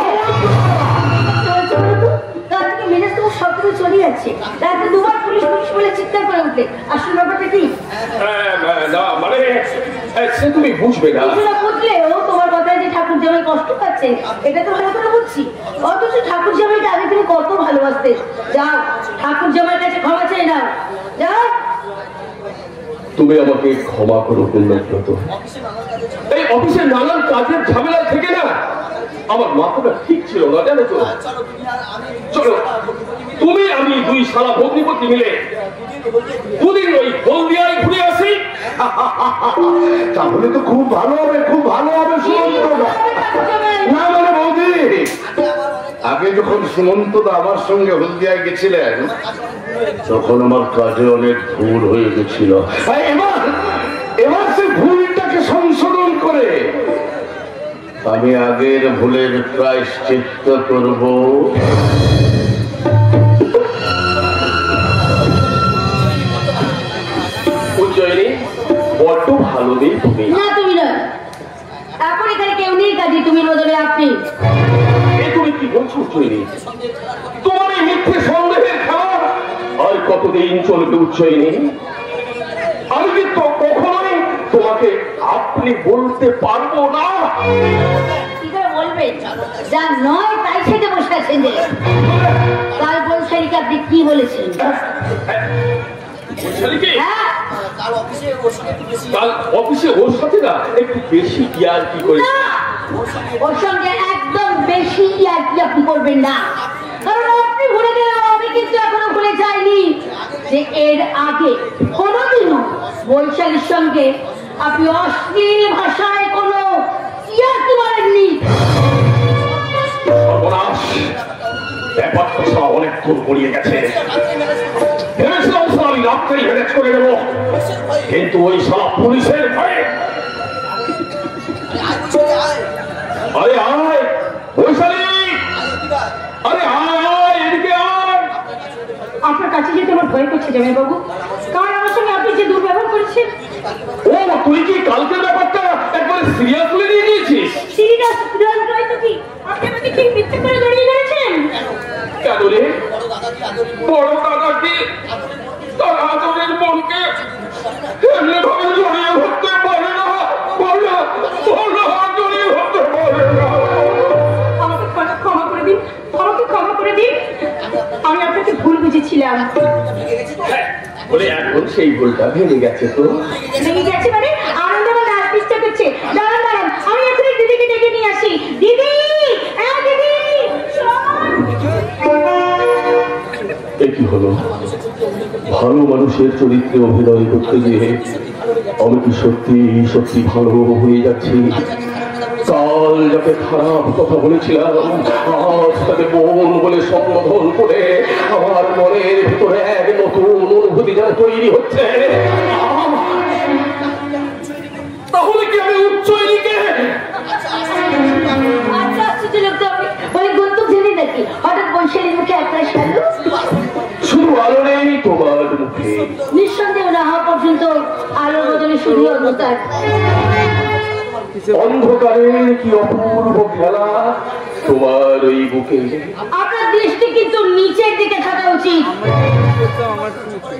মেজাজ তোমার সবকিছু চলে যাচ্ছে। রাতে দুবার পুলিশ পুলিশ বলে চিৎকার করে উঠলে, আসল ব্যাপারটা কি? না মানে সে তুমি বুঝবে না। কিছুটা বুঝলেও তোমার কথায় যে ঠাকুর জামাই কষ্ট পাচ্ছে, এটা তো ভালো করে বুঝছি। অথচ ঠাকুর জামাইকে আগে তুমি কত ভালোবাসতে। যাও, ঠাকুর জামাইয়ের কাছে ক্ষমা চাই নাও, যাও। তুমি আমাকে ক্ষমা করো পুণ্যব্রত। এই অফিসের নানান কাজের ঝামেলা থেকে না আমার মাথাটা ঠিক ছিল না, জানো তো। চলো, তুমি আমি দুই সারা ভগ্নিপতি মিলে দুদিন ওই হলদিয়ায় ঘুরে আসি। তাহলে তো খুব ভালো হবে, খুব ভালো হবে সুমন্তদা। না মানে বৌদি, আগে যখন সুমন্তদা আমার সঙ্গে হলদিয়ায় গেছিলেন তখন আমার কাজে অনেক ভুল হয়ে গেছিল। এবার সে ভুলটাকে সংশোধন করে আমি আগের ভুলের প্রায়শ্চিত্ত করব। উজ্জয়িনী, বড্ড ভালো নেই তুমি। না, তুমি নয়। এখন এখানে কেউ নেই, কাজে তুমি বদলে আপনি। তুমি কি বলছো উজ্জয়িনী? তোমার এই মিথ্যে সন্দেহের খেলা আর কতদিন চলবে উজ্জয়িনী? আমি কি কখনোই তোমাকে আপনি বলতে পারবো না। কি করে বলবে? যা নয় তাই সেটা বসে আছেন যে। কাল বৈশাখীকে আপনি কি বলেছেন? হ্যাঁ, কাল অফিসে ওর সাথে না একটু বেশি ইয়ার কি করে। না, ওর সঙ্গে একদম বেশি ইয়ার কি আপনি করবেন না, কারণ আপনি ভুলে গেলেন, আমি কিন্তু এখনো ভুলে যাইনি যে এর আগে কোনোদিনও বৈশাখীর সঙ্গে আপনি অশ্লীল ভাষায় কোনো ইয়ার্কি মারেননি। সর্বনাশ, ব্যাপারটা সব অনেক দূর গড়িয়ে গেছে। ভেবেছিলাম আমি রাত্রেই ম্যানেজ করে দেব, কিন্তু ওই সব পুলিশের ভয়ে। আরে আয় বৈশালী, আরে আয় আয়, এদিকে আয়। আপনার কাছে যেতে আমার ভয় করছে জামাই বাবু, কারণ আমার সঙ্গে আপনি যে দুর্ব্যবহার করেছেন। ও, তুই কি কালকের ব্যাপারটা একবারে সিরিয়াসলি নিয়ে নিয়েছিস? সিরিয়াস নয় তো কি, আপনি আমাকে ঠিক মিথ্যে করে জড়িয়ে ধরেছেন। কেন রে? বড় দাদাকে তার আদরের বোনকে এমনি ভাবে জড়িয়ে ধরতে পারে না, জড়িয়ে ধরতে পারে না। আমাকে ক্ষমা করে দিন, আমাকে ক্ষমা করে দিন। আমি আপনাকে ভুল বুঝেছিলাম। বলে এখন সেই ভুলটা ভেঙে গেছে তো? ভেঙে গেছে মানে? আনন্দ আমার নাচ চেষ্টা করছে। দাঁড়ান দাঁড়ান, আমি এখন দিদিকে ডেকে নিয়ে আসি। দিদি, দিদি। কি হলো? ভালো মানুষের চরিত্রে অভিনয় করতে গিয়ে আমি কি সত্যি সত্যি ভালো হয়ে যাচ্ছি? কাল যাকে খারাপ কথা বলেছিলাম, আজ তাকে বোন বলে সম্বোধন করে আমার মনের ভিতরে এক নতুন অনুভূতি যেন তৈরি হচ্ছে। তাহলে কি আমি উচ্চয়নীকে হঠাৎ বৈশালীর মুখে একটা শালু? শুধু আলো নেই তোমার মুখে, নিঃসন্দেহ না হওয়া পর্যন্ত আলোর বদলে শুধু অন্ধকার। অন্ধকারের কি অপূর্ব খেলা তোমার ওই বুকে। আপনার দৃষ্টি কিন্তু নিচের দিকে থাকা উচিত।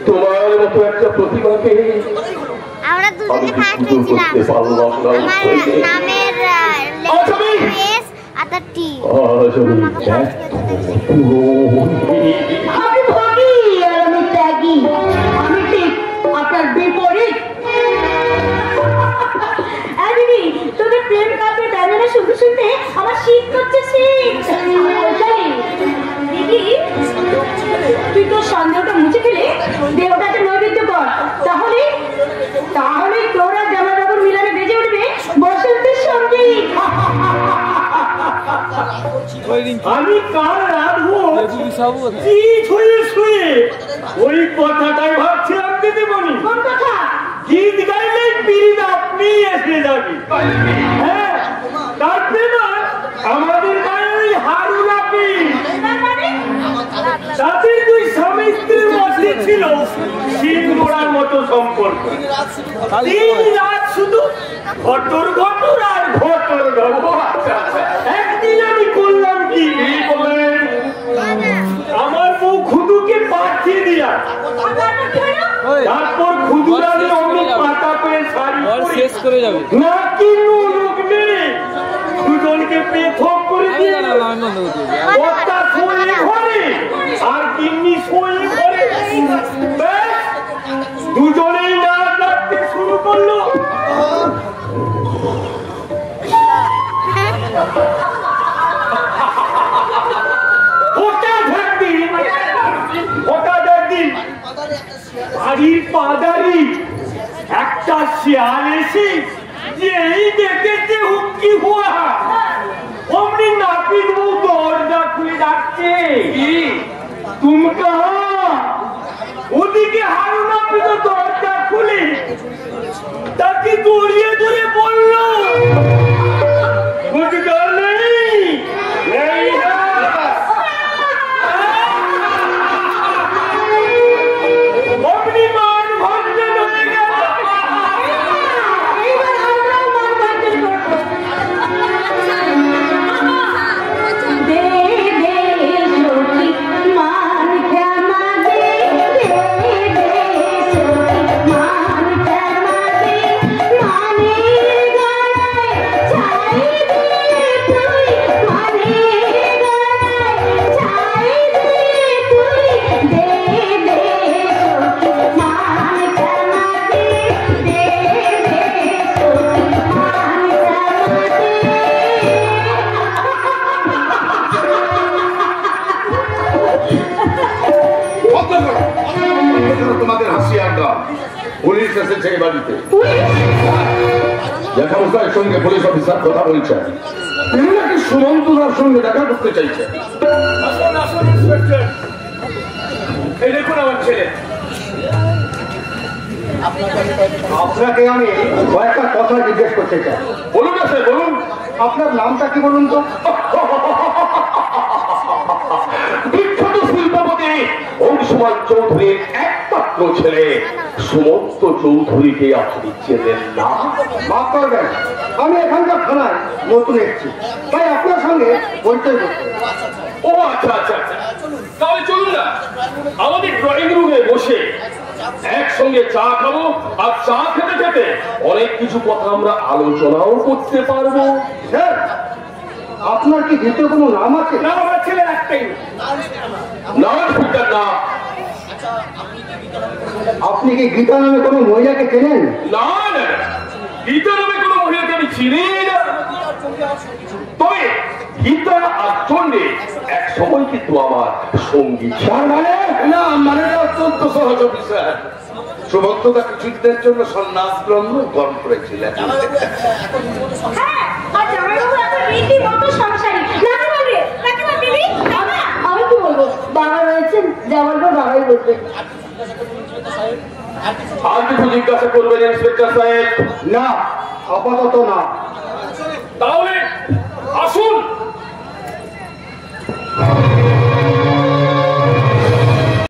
তোমার মতো একটা প্রতিভাকে আমরা দুজনে ফার্স্ট হয়েছিলাম। আমার নামের লেটার এস আর টি। আজ আমি আমি ভাগি আর আমি ত্যাগী, আমি ঠিক আপনার বিপরীত। দিদি, তোদের প্রেম কাপে দাঁড়ানো শুনতে শুনতে আমার শীত করছে, শীত। দিদি, তুই তোর সন্দেহটা মুছে ফেলে দেবতাকে নৈবেদ্য কর, তাহলে তাহলে তোরা জামাইবাবুর মিলনে বেজে উঠবে বসন্তের সঙ্গীত। আমি কাল রাখবো চিত হয়ে শুয়ে ওই কথাটাই ভাবছিলাম দিদিমণি। কোন কথা? গীত গাইলে পীড়িত আপনি এসে যাবে। হ্যাঁ, তারপরে না আমাদের গায়ে ওই হারুনা পীর, তাদের দুই স্বামী স্ত্রীর মধ্যে ছিল শিলনোড়ার মতো সম্পর্ক। দিন রাত শুধু ঘটর ঘটর আর ঘটর ঘটর। একদিন আমি করলাম কি, আমার বউ খুদুকে পাঠিয়ে দিলাম। তারপর খুদুরানি অনেক পাতা পেয়ে শাড়ি শেষ করে যাবে না কিনু লোক নেই, দুজনকে পৃথক করে দিয়ে কর্তা শোয়ে ঘরে আর কিন্নি শোয়ে ঘরে। ব্যাস, দুজনেই নাচ নাচতে শুরু করলো। হঠাৎ একদিন বাড়ির পাদারি একটা শিয়াল এসে যেই দেখেছে হুক্কি হুয়া, অমনি নাপিত বউ দরজা খুলে ডাকছে, তুমি কাহা? ওদিকে হারু নাপিত দরজা খুলে তাকে জড়িয়ে ধরে বলল, রোজগার নেই, নেই না। অমনি মান ভঞ্জন হয়ে গেল। এইবার আমরাও মান ভঞ্জন করবো। দে দে সখী মান ক্ষমা দে, দে দে সখী মান ক্ষমা দে, মানের গলায় ছাই দে তুই, মানের গলায় ছাই দে তুই, দে দে সখী মান ক্ষমা দে, দে দে সখী মান ক্ষমা দে। তোমাদের হাসি আড্ডা। পুলিশ এসেছে এই বাড়িতে। লেখাপড়ার সঙ্গে পুলিশ অফিসার কথা বলছেন, তিনি নাকি সুমন্তদার সঙ্গে দেখা করতে চাইছেন। আসুন আসুন ইন্সপেক্টর, এই দেখুন আমার ছেলে। আপনাকে আমি কয়েকটা কথা জিজ্ঞেস করতে চাই। বলুন না স্যার, বলুন। আপনার নামটা কি বলুন তো? বিখ্যাত শিল্পপতি অংশুমান চৌধুরীর একমাত্র ছেলে সুমন্ত চৌধুরীকে আপনি চেনেন না? মাফ করবেন, আমি এখানকার থানায় নতুন এসেছি, তাই আপনার সঙ্গে পরিচয় করতে। ও আচ্ছা আচ্ছা আচ্ছা, তাহলে চলুন না আমাদের ড্রয়িং রুমে বসে একসঙ্গে চা খাবো, আর চা খেতে খেতে অনেক কিছু কথা আমরা আলোচনাও করতে পারবো। স্যার, আপনার কি দ্বিতীয় কোনো নাম আছে? না, আমার ছেলে একটাই। না স্পিকার না, আপনি কি গীতা নামে কোনো মহিলাকে চেনেন? না না, গীতা নামে কোনো মহিলাকে আমি চিনি না। তবে গীতা আর চন্ডী এক সময় কিন্তু আমার সঙ্গী ছিল। মানে না, মানে অত্যন্ত সহজ অফিসার। সুমন্তদা কিছুদিনের জন্য সন্ন্যাস গ্রহণ করেছিলেন। হ্যাঁ, আর জামাইবাবু এত রীতিমতো সংসারী। রাখিমা দিদি, আমি কি বলবো, বাবা রয়েছেন, যা বলবো বাবাই বলবেন। আর কিছু জিজ্ঞাসা করবেন ইন্সপেক্টর সাহেব? না, আপাতত না। তাহলে